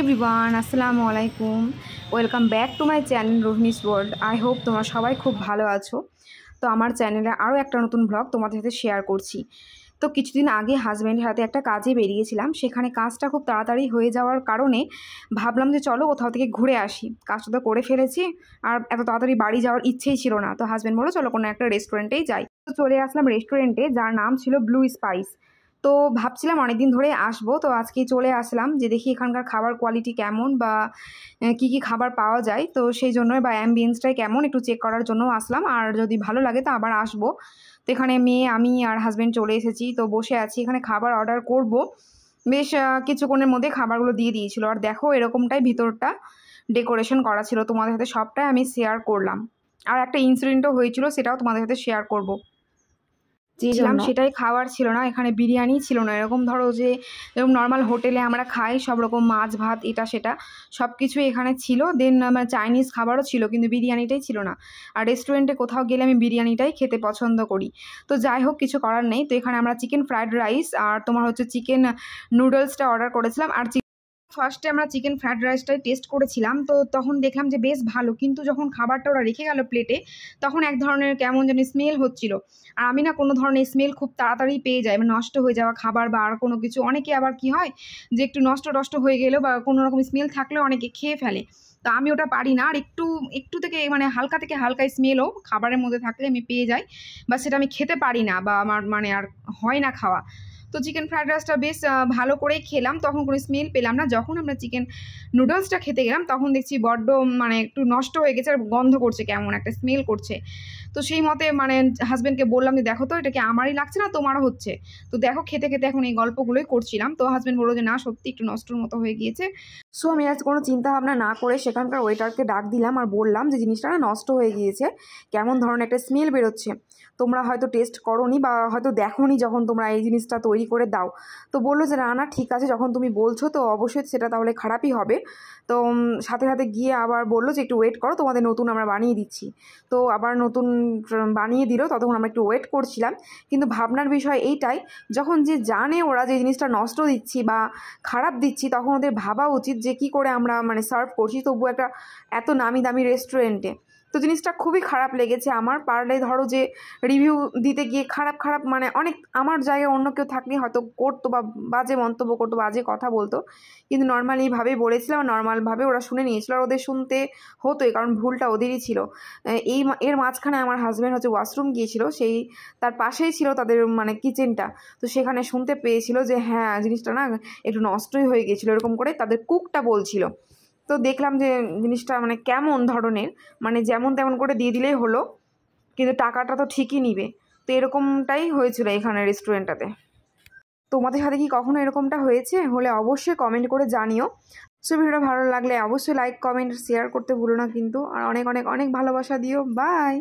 Everyone, আসসালামু আলাইকুম। Welcome back to my channel Rohini's world. I hope তোমরা সবাই খুব ভালো আছো। তো আমার চ্যানেলে আরও একটা নতুন ব্লগ তোমাদের সাথে শেয়ার করছি। তো কিছুদিন আগে হাজব্যান্ডের হাতে একটা কাজে বেরিয়েছিলাম, সেখানে কাজটা খুব তাড়াতাড়ি হয়ে যাওয়ার কারণে ভাবলাম যে চলো কোথাও থেকে ঘুরে আসি। কাজটা তো করে ফেলেছি, আর এত তাড়াতাড়ি বাড়ি যাওয়ার ইচ্ছেই ছিল না। তো হাজব্যান্ড বললো চলো কোনো একটা রেস্টুরেন্টেই যাই। তো চলে আসলাম রেস্টুরেন্টে, যার নাম ছিল ব্লু স্পাইস। তো ভাবছিলাম অনেকদিন ধরে আসবো, তো আজকেই চলে আসলাম যে দেখি এখানকার খাবার কোয়ালিটি কেমন বা কী কী খাবার পাওয়া যায়। তো সেই জন্যই বা অ্যাম্বিয়েন্সটাই কেমন একটু চেক করার জন্য আসলাম, আর যদি ভালো লাগে তো আবার আসবো। তো এখানে মেয়ে, আমি আর হাজব্যান্ড চলে এসেছি। তো বসে আছি, এখানে খাবার অর্ডার করব। বেশ কিছুক্ষণের মধ্যে খাবারগুলো দিয়ে দিয়েছিল। আর দেখো এরকমটাই ভিতরটা ডেকোরেশন করা ছিল। তোমাদের সাথে সবটাই আমি শেয়ার করলাম। আর একটা ইনসিডেন্টও হয়েছিল, সেটাও তোমাদের সাথে শেয়ার করব। চেয়েছিলাম সেটাই খাওয়ার ছিল না, এখানে বিরিয়ানি ছিল না। এরকম ধরো যে এরকম নর্মাল হোটেলে আমরা খাই সব রকম মাছ ভাত এটা সেটা সব কিছুই এখানে ছিল। দেন চাইনিজ খাবারও ছিল, কিন্তু বিরিয়ানিটাই ছিল না। আর রেস্টুরেন্টে কোথাও গেলে আমি বিরিয়ানিটাই খেতে পছন্দ করি। তো যাই হোক, কিছু করার নেই। তো এখানে আমরা চিকেন ফ্রাইড রাইস আর তোমার হচ্ছে চিকেন নুডলসটা অর্ডার করেছিলাম। আর ফার্স্টে আমরা চিকেন ফ্রাইড রাইসটাই টেস্ট করেছিলাম, তো তখন দেখলাম যে বেশ ভালো, কিন্তু যখন খাবারটা ওরা রেখে গেল প্লেটে, তখন এক ধরনের কেমন যেন স্মেল হচ্ছিল। আর আমি না কোনো ধরনের স্মেল খুব তাড়াতাড়ি পেয়ে যাই, মানে নষ্ট হয়ে যাওয়া খাবার বা আর কোনো কিছু। অনেকে আবার কি হয় যে একটু নষ্ট হয়ে গেলেও বা কোনো রকম স্মেল থাকলেও অনেকে খেয়ে ফেলে। তো আমি ওটা পারি না। আর একটু থেকে মানে হালকা থেকে হালকা স্মেলও খাবারের মধ্যে থাকলে আমি পেয়ে যাই, বা সেটা আমি খেতে পারি না, বা আমার মানে আর হয় না খাওয়া। তো চিকেন ফ্রাইড রাইসটা বেশ ভালো করেই খেলাম, তখন কোনো স্মেল পেলাম না। যখন আমরা চিকেন নুডলসটা খেতে গেলাম তখন দেখছি বড্ড মানে একটু নষ্ট হয়ে গেছে, আর গন্ধ করছে, কেমন একটা স্মেল করছে। তো সেই মতে মানে হাজব্যান্ডকে বললাম যে দেখো তো এটা কি আমারই লাগছে না তোমারও হচ্ছে। তো দেখো খেতে খেতে এখন এই গল্পগুলোই করছিলাম। তো হাজব্যান্ড বললো যে না, সত্যি একটু নষ্টর মতো হয়ে গিয়েছে। সো আমি আজ কোনো চিন্তা ভাবনা না করে সেখানকার ওয়েটারকে ডাক দিলাম আর বললাম যে জিনিসটা না নষ্ট হয়ে গিয়েছে, কেমন ধরনের একটা স্মেল বেরোচ্ছে। তোমরা হয়তো টেস্ট করোনি বা হয়তো দেখোনি যখন তোমরা এই জিনিসটা তৈরি করে দাও। তো বললো যে না ঠিক আছে, যখন তুমি বলছো তো অবশ্যই সেটা তাহলে খারাপই হবে। তো সাথে সাথে গিয়ে আবার বললো যে একটু ওয়েট করো, তোমাদের নতুন আমরা বানিয়ে দিচ্ছি। তো আবার নতুন বানিয়ে দিল, ততক্ষণ আমরা একটু ওয়েট করছিলাম। কিন্তু ভাবনার বিষয় এইটাই, যখন যে জানে ওরা যে জিনিসটা নষ্ট দিচ্ছি বা খারাপ দিচ্ছি, তখন ওদের ভাবা উচিত যে কী করে আমরা মানে সার্ভ করছি, তবু একটা এত নামি দামি রেস্টুরেন্টে। তো জিনিসটা খুবই খারাপ লেগেছে আমার। পারলে ধরো যে রিভিউ দিতে গিয়ে খারাপ মানে অনেক, আমার জায়গায় অন্য কেউ থাকলে হয়তো করতো বা বাজে মন্তব্য করতো, বাজে কথা বলতো, কিন্তু নর্মালি এইভাবেই বলেছিলাম, নর্মালভাবে ওরা শুনে নিয়েছিল। আর ওদের শুনতে হতোই, কারণ ভুলটা ওদেরই ছিল। এর মাঝখানে আমার হাজব্যান্ড হচ্ছে ওয়াশরুম গিয়েছিল, সেই তার পাশেই ছিল তাদের মানে কিচেনটা। তো সেখানে শুনতে পেয়েছিল যে হ্যাঁ জিনিসটা না একটু নষ্টই হয়ে গিয়েছিলো, এরকম করে তাদের কুকটা বলছিল। তো দেখলাম যে জিনিসটা মানে কেমন ধরনের, মানে যেমন তেমন করে দিয়ে দিলেই হলো, কিন্তু টাকাটা তো ঠিকই নিবে। তো এরকমটাই হয়েছিল এখানে রেস্টুরেন্টটাতে। তোমাদের সাথে কি কখনো এরকমটা হয়েছে? হলে অবশ্যই কমেন্ট করে জানিও। সো ভিডিওটা ভালো লাগলে অবশ্যই লাইক কমেন্ট শেয়ার করতে ভুলো না কিন্তু। আর অনেক অনেক অনেক ভালোবাসা দিও। বাই।